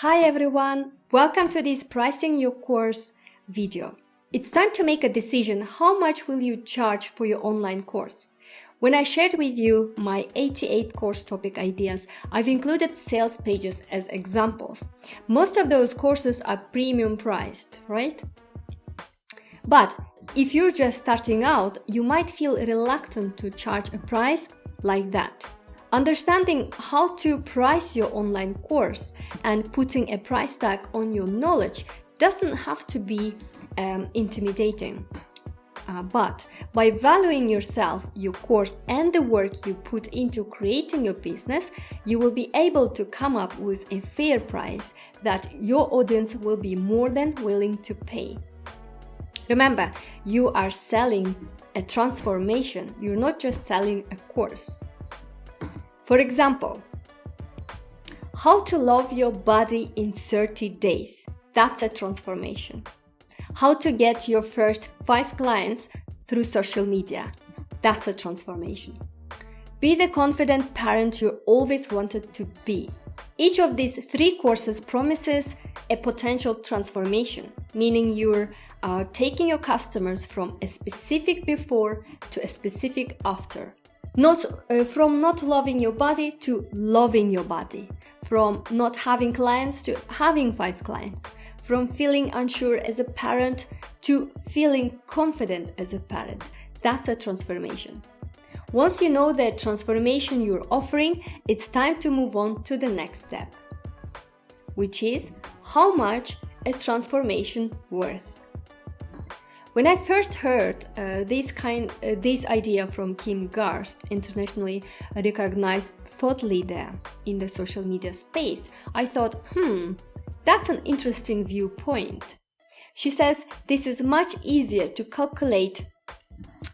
Hi everyone, welcome to this Pricing Your Course video. It's time to make a decision. How much will you charge for your online course? When I shared with you my 88 course topic ideas, I've included sales pages as examples. Most of those courses are premium priced, right? But if you're just starting out, you might feel reluctant to charge a price like that. Understanding how to price your online course and putting a price tag on your knowledge doesn't have to be intimidating. But by valuing yourself, your course, and the work you put into creating your business, you will be able to come up with a fair price that your audience will be more than willing to pay. Remember, you are selling a transformation. You're not just selling a course. For example, how to love your body in 30 days. That's a transformation. How to get your first 5 clients through social media. That's a transformation. Be the confident parent you always wanted to be. Each of these 3 courses promises a potential transformation, meaning you're taking your customers from a specific before to a specific after. From not loving your body to loving your body. From not having clients to having 5 clients. From feeling unsure as a parent to feeling confident as a parent. That's a transformation. Once you know the transformation you're offering, it's time to move on to the next step, which is how much a transformation worth. When I first heard this idea from Kim Garst, internationally recognized thought leader in the social media space, I thought, that's an interesting viewpoint. She says this is much easier to calculate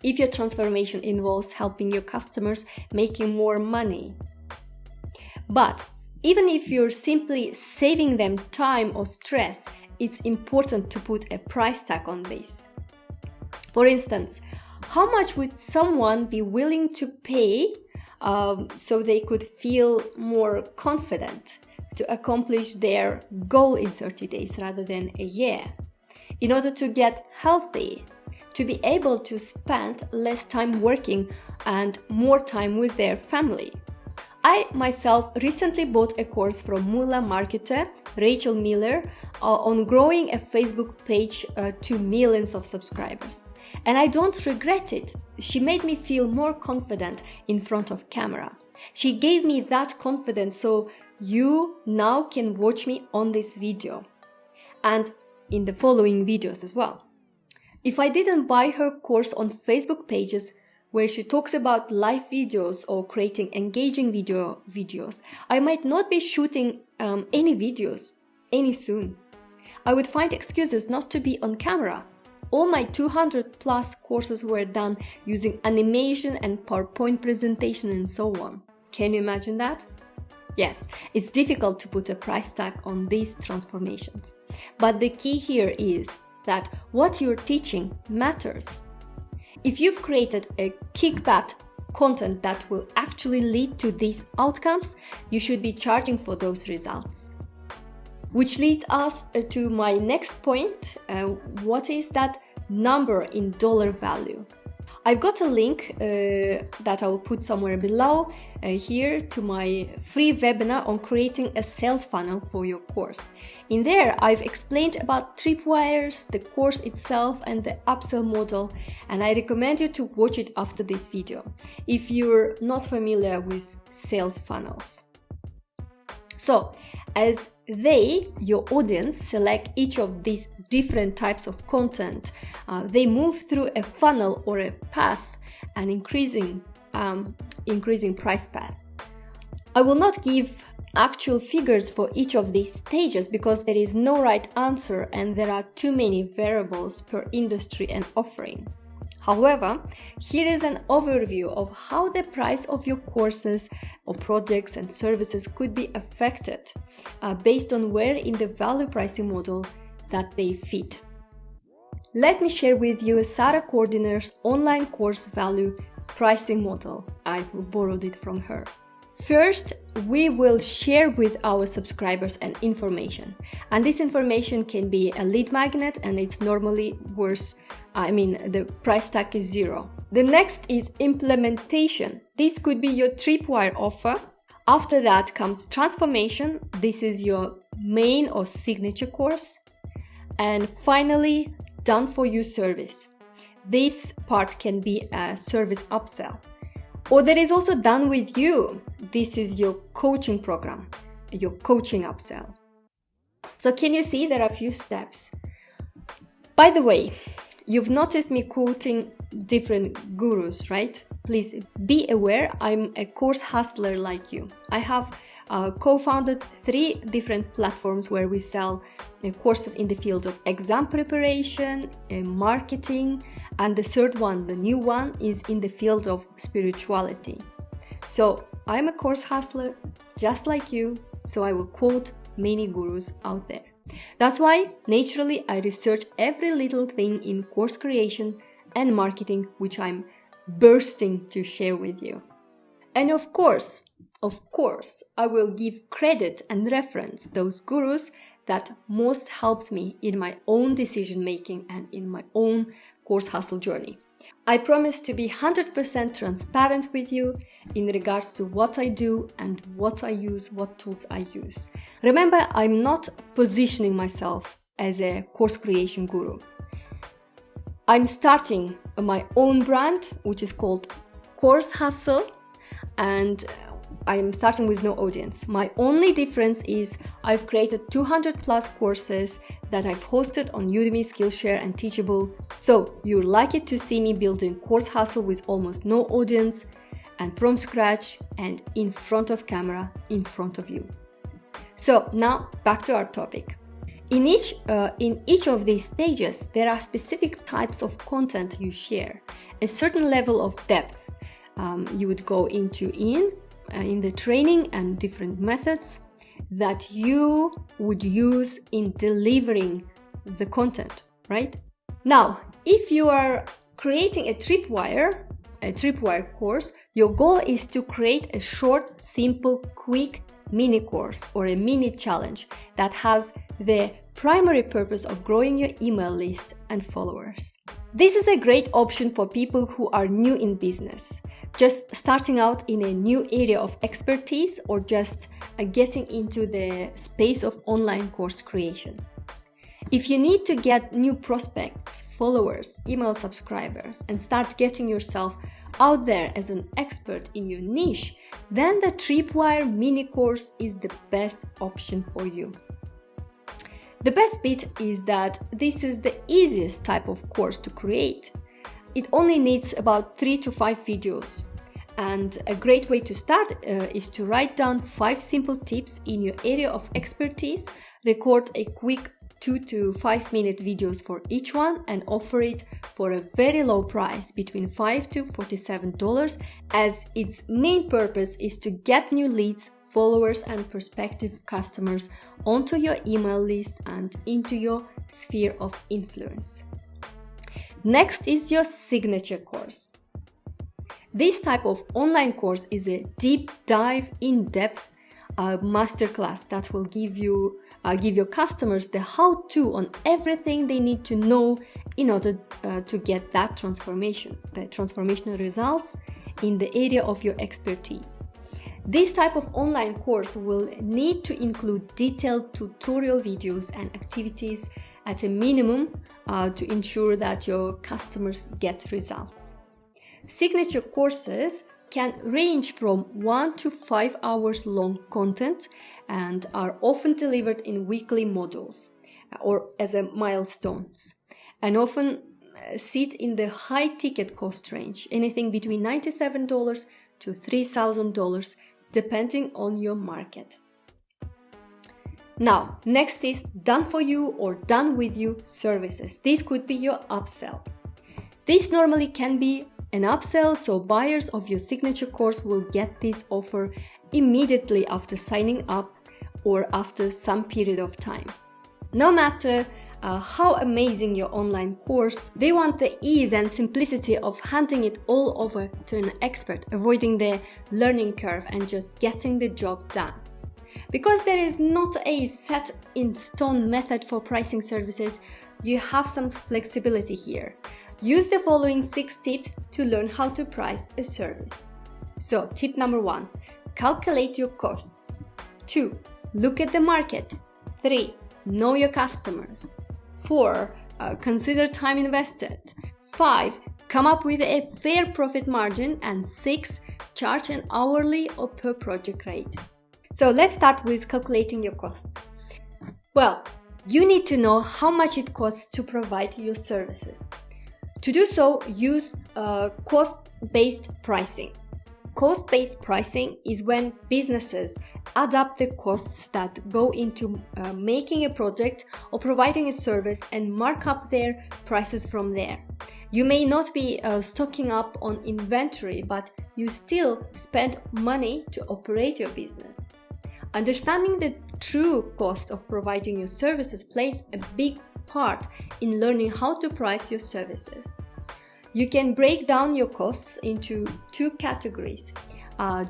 if your transformation involves helping your customers making more money. But even if you're simply saving them time or stress, it's important to put a price tag on this. For instance, how much would someone be willing to pay so they could feel more confident to accomplish their goal in 30 days rather than a year? In order to get healthy, to be able to spend less time working and more time with their family. I myself recently bought a course from Moolah marketer Rachel Miller on growing a Facebook page to millions of subscribers. And I don't regret it. She made me feel more confident in front of camera. She gave me that confidence so you now can watch me on this video and in the following videos as well. If I didn't buy her course on Facebook pages where she talks about live videos or creating engaging videos, I might not be shooting any videos any soon. I would find excuses not to be on camera. All my 200 plus courses were done using animation and PowerPoint presentation and so on. Can you imagine that? Yes, it's difficult to put a price tag on these transformations. But the key here is that what you're teaching matters. If you've created a kick-butt content that will actually lead to these outcomes, you should be charging for those results. Which leads us to my next point. What is that number in dollar value? I've got a link that I will put somewhere below here to my free webinar on creating a sales funnel for your course. In there, I've explained about tripwires, the course itself, and the upsell model, and I recommend you to watch it after this video if you're not familiar with sales funnels. So, as your audience, select each of these different types of content, they move through a funnel or a path, an increasing price path. I will not give actual figures for each of these stages because there is no right answer and there are too many variables per industry and offering. However, here is an overview of how the price of your courses or projects and services could be affected based on where in the value pricing model that they fit. Let me share with you Sarah Cordiner's online course value pricing model. I've borrowed it from her. First, we will share with our subscribers an information, and this information can be a lead magnet, and it's normally worth, the price tag is 0. The next is implementation. This could be your tripwire offer. After that comes transformation. This is your main or signature course. And finally, done for you service. This part can be a service upsell. Or there is also done with you. This is your coaching program, your coaching upsell. So can you see there are a few steps? By the way, you've noticed me quoting different gurus, right? Please be aware, I'm a course hustler like you. I have co-founded 3 different platforms where we sell courses in the field of exam preparation, marketing, and the third one, the new one, is in the field of spirituality. So I'm a course hustler just like you, so I will quote many gurus out there. That's why naturally I research every little thing in course creation and marketing, which I'm bursting to share with you. And of course, I will give credit and reference those gurus that most helped me in my own decision making and in my own course hustle journey. I promise to be 100% transparent with you in regards to what I do and what I use, what tools I use. Remember, I'm not positioning myself as a course creation guru. I'm starting my own brand, which is called Course Hustle, and I'm starting with no audience. My only difference is I've created 200 plus courses that I've hosted on Udemy, Skillshare, and Teachable. So you're likely to see me building Course Hustle with almost no audience and from scratch and in front of camera, in front of you. So now back to our topic. In each of these stages, there are specific types of content you share, a certain level of depth you would go into in the training and different methods that you would use in delivering the content, right? Now, if you are creating a tripwire course, your goal is to create a short, simple, quick mini course or a mini challenge that has the primary purpose of growing your email list and followers. This is a great option for people who are new in business, just starting out in a new area of expertise, or just getting into the space of online course creation. If you need to get new prospects, followers, email subscribers, and start getting yourself out there as an expert in your niche, then the Tripwire mini course is the best option for you. The best bit is that this is the easiest type of course to create. It only needs about 3 to 5 videos. And a great way to start is to write down 5 simple tips in your area of expertise, record a quick 2 to 5 minute videos for each one, and offer it for a very low price, between $5 to $47, as its main purpose is to get new leads, followers, and prospective customers onto your email list and into your sphere of influence. Next is your signature course. This type of online course is a deep dive, in-depth masterclass that will give your customers the how-to on everything they need to know in order to get that transformation, the transformational results in the area of your expertise. This type of online course will need to include detailed tutorial videos and activities at a minimum to ensure that your customers get results. Signature courses can range from 1 to 5 hours long content and are often delivered in weekly modules or as a milestones, and often sit in the high ticket cost range, anything between $97 to $3,000 depending on your market. Now, next is done for you or done with you services. This could be your upsell. This normally can be an upsell, so buyers of your signature course will get this offer immediately after signing up or after some period of time. No matter how amazing your online course. They want the ease and simplicity of handing it all over to an expert, avoiding the learning curve and just getting the job done. Because there is not a set in stone method for pricing services, you have some flexibility here. Use the following 6 tips to learn how to price a service. So, tip number 1, calculate your costs. 2, look at the market. 3, know your customers. 4, consider time invested. 5, come up with a fair profit margin. And 6, charge an hourly or per project rate. So let's start with calculating your costs. Well, you need to know how much it costs to provide your services. To do so, use cost-based pricing. Cost-based pricing is when businesses add up the costs that go into making a project or providing a service and mark up their prices from there. You may not be stocking up on inventory, but you still spend money to operate your business. Understanding the true cost of providing your services plays a big part in learning how to price your services. You can break down your costs into 2 categories,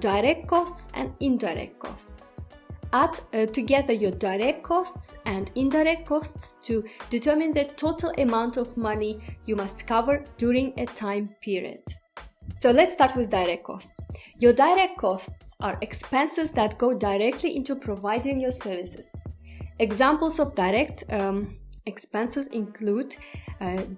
direct costs and indirect costs. Add together your direct costs and indirect costs to determine the total amount of money you must cover during a time period. So let's start with direct costs. Your direct costs are expenses that go directly into providing your services. Examples of direct expenses include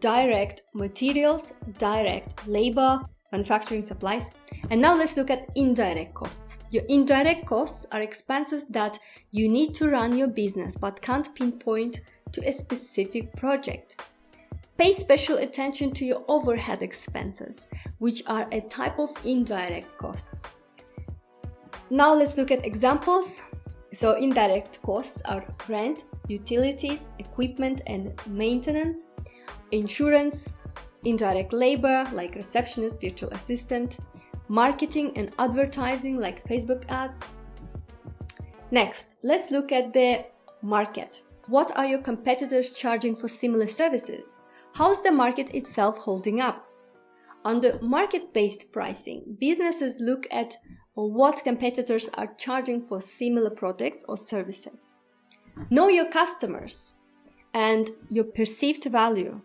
direct materials, direct labor, manufacturing supplies. And now let's look at indirect costs. Your indirect costs are expenses that you need to run your business but can't pinpoint to a specific project. Pay special attention to your overhead expenses, which are a type of indirect costs. Now let's look at examples. So indirect costs are rent, utilities, equipment and maintenance, insurance, indirect labor like receptionist, virtual assistant, marketing and advertising like Facebook ads. Next, let's look at the market. What are your competitors charging for similar services? How's the market itself holding up? Under market-based pricing, businesses look at what competitors are charging for similar products or services. Know your customers and your perceived value.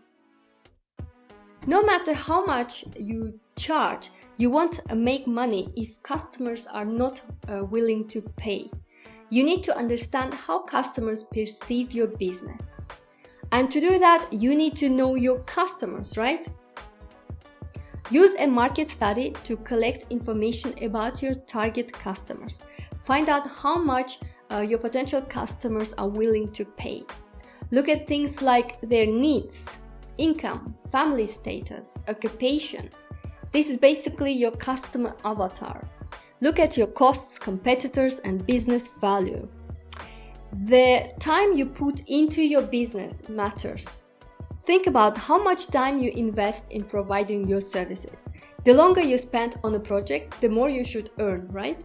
No matter how much you charge, you won't make money if customers are not willing to pay. You need to understand how customers perceive your business. And to do that, you need to know your customers, right? Use a market study to collect information about your target customers. Find out how much your potential customers are willing to pay. Look at things like their needs, income, family status, occupation. This is basically your customer avatar. Look at your costs, competitors, and business value. The time you put into your business matters. Think about how much time you invest in providing your services. The longer you spend on a project, the more you should earn, right?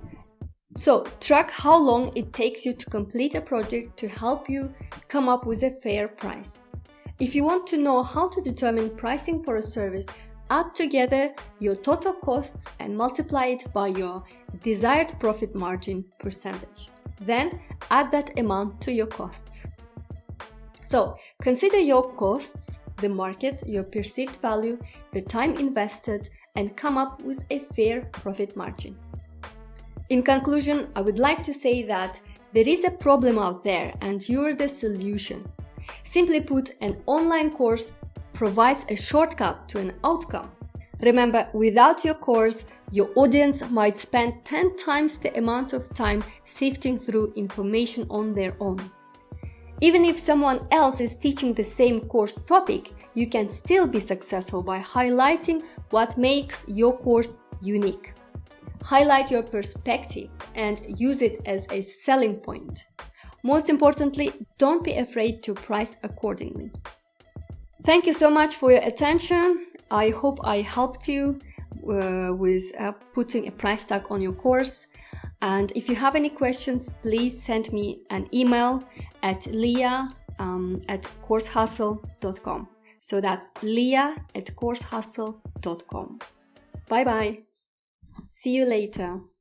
So, track how long it takes you to complete a project to help you come up with a fair price. If you want to know how to determine pricing for a service, add together your total costs and multiply it by your desired profit margin percentage. Then add that amount to your costs. So consider your costs, the market, your perceived value, the time invested, and come up with a fair profit margin. In conclusion, I would like to say that there is a problem out there and you're the solution. Simply put, an online course provides a shortcut to an outcome. Remember, without your course, your audience might spend 10 times the amount of time sifting through information on their own. Even if someone else is teaching the same course topic, you can still be successful by highlighting what makes your course unique. Highlight your perspective and use it as a selling point. Most importantly, don't be afraid to price accordingly. Thank you so much for your attention. I hope I helped you with putting a price tag on your course. And if you have any questions, please send me an email at leah at coursehustle.com. So that's Leah at coursehustle.com. Bye bye. See you later.